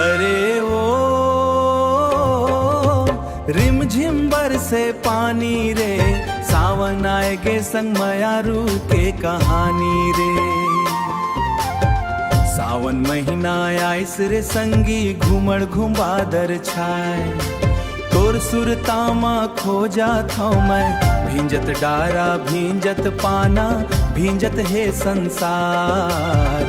अरे ओ रिमझिम बरसे पानी रे, सावन आएगे संग मयारू के कहानी रे। सावन महीना आइस रे संगी, घुमड़ घुमादर छाए, तोर सुरतामा खो जात हूँ मैं। भींजत डारा भींजत पाना, भींजत है संसार,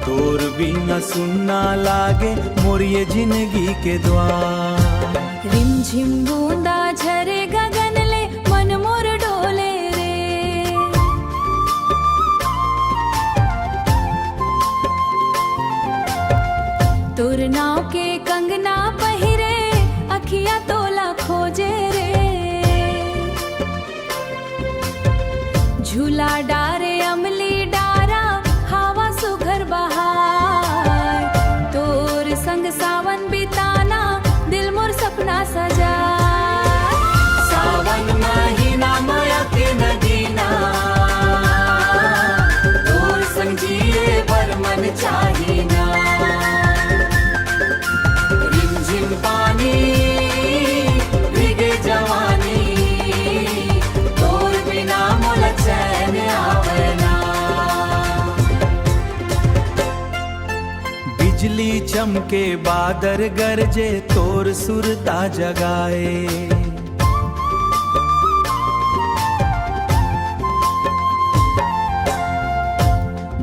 तोर बिना सुनना लागे मोर ये जिंदगी के द्वार। रिमझिम बूंदा झरे गगन ले, मन मोर डोले रे। तोर नाव के कंगना पहिरे, अखिया तोला खोजे रे। झूला डारे अमली डारा, हवा सुघर बहार, तोर संग सावन बिताना, दिल मोर सपना सजा। सावन महीना माया के नगीना, तोर संग जिए बर मन चाहिना। रिमझिम पानी भीगे जवानी, तोर बिना मोला चैन आवेना। बिजली चमके बादर गरजे, तोर सुरता जगाए।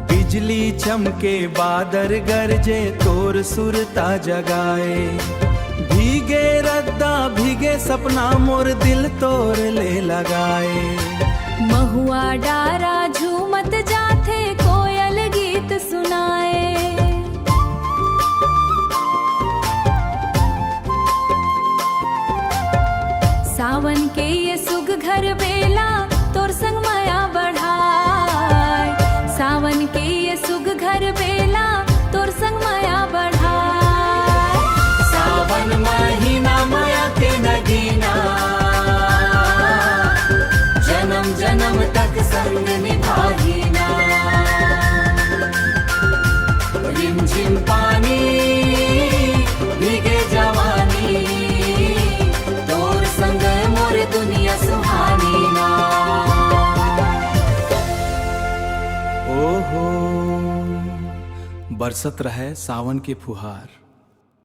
बिजली चमके बादर गरजे, तोर सुरता जगाए। भीगे रद्दा भीगे सपना, मोर दिल तोर ले लगाए। महुआ डारा झूमत जाथे, कोयल गीत सुनाए। सावन के ये सुग घर बेला, तोर संग माया बढ़ाए। सावन के ये सुग घर बेला, तोर संग माया बढ़ाए। सावन महीना माया के नगीना, जन्म जन्म तक संग निभागीना। रिमझिम पानी भीगे जवानी, तोर संग मोर दुनिया सुहानी ना। ओहो बरसत रहे सावन के फुहार।